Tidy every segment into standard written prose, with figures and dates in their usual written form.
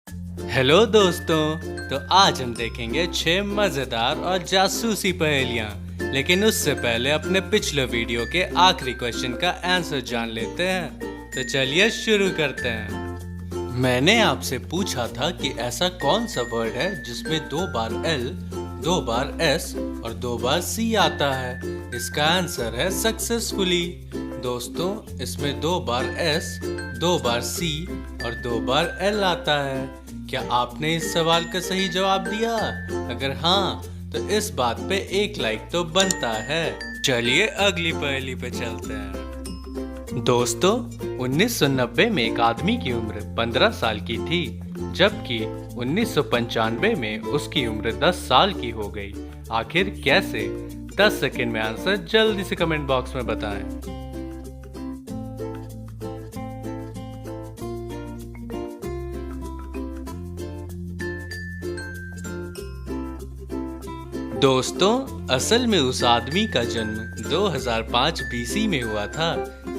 Hello दोस्तों। तो आज हम देखेंगे 6 मजेदार और जासूसी पहेलियां। लेकिन उससे पहले अपने पिछले वीडियो के आखिरी क्वेश्चन का आंसर जान लेते हैं। तो चलिए शुरू करते हैं। मैंने आपसे पूछा था कि ऐसा कौन सा वर्ड है जिसमें 2 बार एल, 2 बार एस और 2 बार सी आता है। इसका आंसर है सक्सेसफुली। दोस्तों, इसमें 2 बार एस, 2 बार सी और 2 बार एल आता है। क्या आपने इस सवाल का सही जवाब दिया? अगर हाँ, तो इस बात पे एक लाइक तो बनता है। चलिए अगली पहेली पे चलते हैं। दोस्तों, 1990 में एक आदमी की उम्र 15 साल की थी, जबकि 1995 में उसकी उम्र 10 साल की हो गई। आखिर कैसे? 10 सेकंड में आंसर जल्दी से कमेंट बॉक्स में बताएं। दोस्तों, असल में उस आदमी का जन्म 2005 बीसी में हुआ था,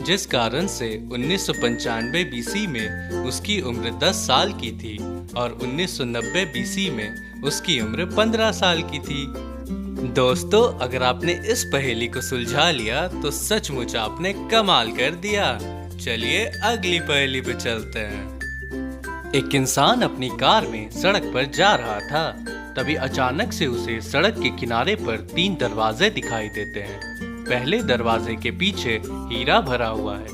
जिस कारण से 1995 बीसी में उसकी उम्र 10 साल की थी और 1990 बीसी में उसकी उम्र 15 साल की थी। दोस्तों, अगर आपने इस पहेली को सुलझा लिया तो सचमुच आपने कमाल कर दिया। चलिए अगली पहेली पे चलते हैं। एक इंसान अपनी कार में सड़क पर जा रहा था। तभी अचानक से उसे सड़क के किनारे पर 3 दरवाजे दिखाई देते हैं। पहले दरवाजे के पीछे हीरा भरा हुआ है,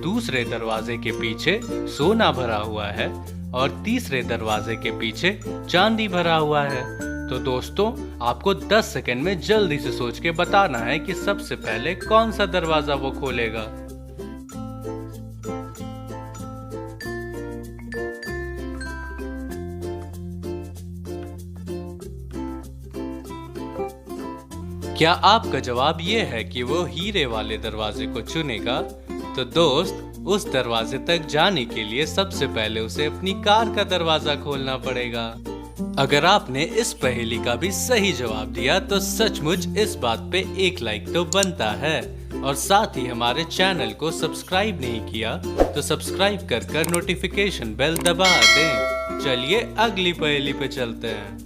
दूसरे दरवाजे के पीछे सोना भरा हुआ है और तीसरे दरवाजे के पीछे चांदी भरा हुआ है। तो दोस्तों, आपको 10 सेकंड में जल्दी से सोच के बताना है कि सबसे पहले कौन सा दरवाजा वो खोलेगा। क्या आपका जवाब ये है कि वो हीरे वाले दरवाजे को चुनेगा? तो दोस्त, उस दरवाजे तक जाने के लिए सबसे पहले उसे अपनी कार का दरवाजा खोलना पड़ेगा। अगर आपने इस पहेली का भी सही जवाब दिया तो सचमुच इस बात पे एक लाइक तो बनता है। और साथ ही हमारे चैनल को सब्सक्राइब नहीं किया तो सब्सक्राइब कर नोटिफिकेशन बेल दबा दें। चलिए अगली पहेली पे चलते हैं।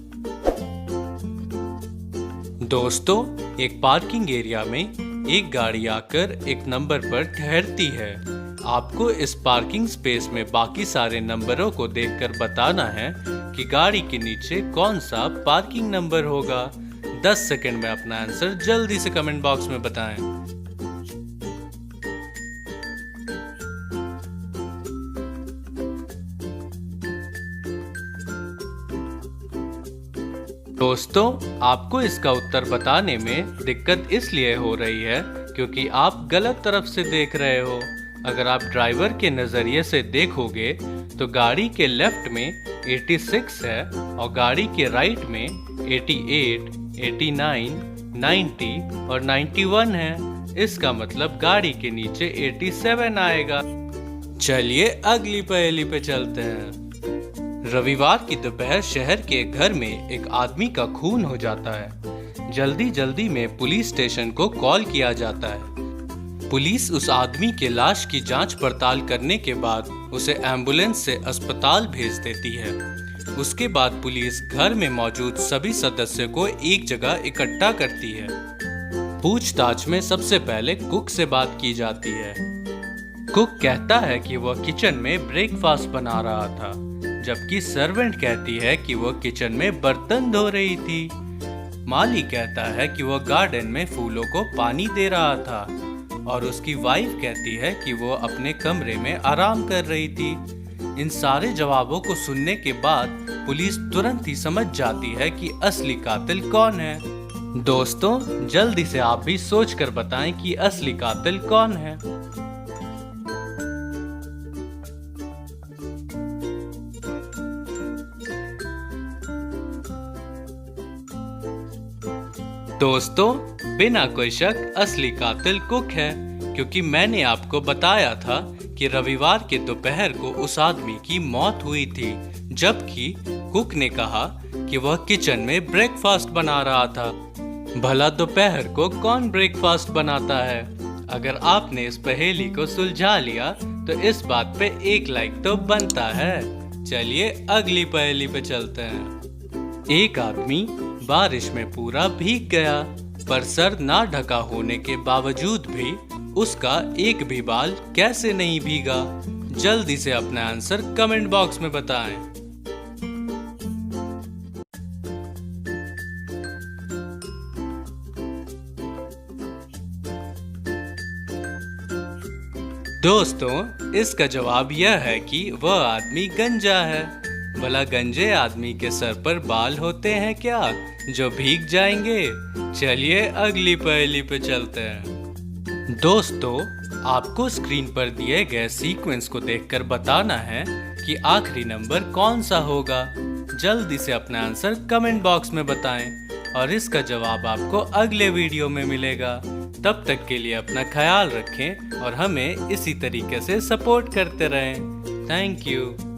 दोस्तों, एक पार्किंग एरिया में एक गाड़ी आकर एक नंबर पर ठहरती है। आपको इस पार्किंग स्पेस में बाकी सारे नंबरों को देखकर बताना है कि गाड़ी के नीचे कौन सा पार्किंग नंबर होगा। 10 सेकंड में अपना आंसर जल्दी से कमेंट बॉक्स में बताएं। दोस्तों, आपको इसका उत्तर बताने में दिक्कत इसलिए हो रही है क्योंकि आप गलत तरफ से देख रहे हो। अगर आप ड्राइवर के नजरिए से देखोगे तो गाड़ी के लेफ्ट में 86 है और गाड़ी के राइट में 88, 89, 90 और 91 है। इसका मतलब गाड़ी के नीचे 87 आएगा। चलिए अगली पहेली पे चलते हैं। रविवार की दोपहर शहर के घर में एक आदमी का खून हो जाता है। जल्दी जल्दी में पुलिस स्टेशन को कॉल किया जाता है। पुलिस उस आदमी के लाश की जांच पड़ताल करने के बाद उसे एम्बुलेंस से अस्पताल भेज देती है। उसके बाद पुलिस घर में मौजूद सभी सदस्यों को एक जगह इकट्ठा करती है। पूछताछ में सबसे पहले कुक से बात की जाती है। कुक कहता है कि वह किचन में ब्रेकफास्ट बना रहा था, जबकि सर्वेंट कहती है कि वो किचन में बर्तन धो रही थी। माली कहता है कि वो गार्डन में फूलों को पानी दे रहा था और उसकी वाइफ कहती है कि वो अपने कमरे में आराम कर रही थी। इन सारे जवाबों को सुनने के बाद पुलिस तुरंत ही समझ जाती है कि असली कातिल कौन है। दोस्तों, जल्दी से आप भी सोचकर बताएं कि असली कातिल कौन है। दोस्तों, बिना कोई शक असली कातिल कुक है, क्योंकि मैंने आपको बताया था कि रविवार के दोपहर को उस आदमी की मौत हुई थी, जबकि कुक ने कहा कि वह किचन में ब्रेकफास्ट बना रहा था। भला दोपहर को कौन ब्रेकफास्ट बनाता है? अगर आपने इस पहेली को सुलझा लिया तो इस बात पे एक लाइक तो बनता है। चलिए अगली पहेली पे चलते हैं। एक आदमी बारिश में पूरा भीग गया, पर सर ना ढका होने के बावजूद भी उसका एक भी बाल कैसे नहीं भीगा? जल्दी से अपना आंसर कमेंट बॉक्स में बताएं। दोस्तों, इसका जवाब यह है कि वह आदमी गंजा है। भला गंजे आदमी के सर पर बाल होते हैं क्या जो भीग जाएंगे? चलिए अगली पहेली पे चलते हैं। दोस्तों, आपको स्क्रीन पर दिए गए सीक्वेंस को देखकर बताना है कि आखिरी नंबर कौन सा होगा। जल्दी से अपना आंसर कमेंट बॉक्स में बताएं और इसका जवाब आपको अगले वीडियो में मिलेगा। तब तक के लिए अपना ख्याल रखें और हमें इसी तरीके से सपोर्ट करते रहें। Thank you.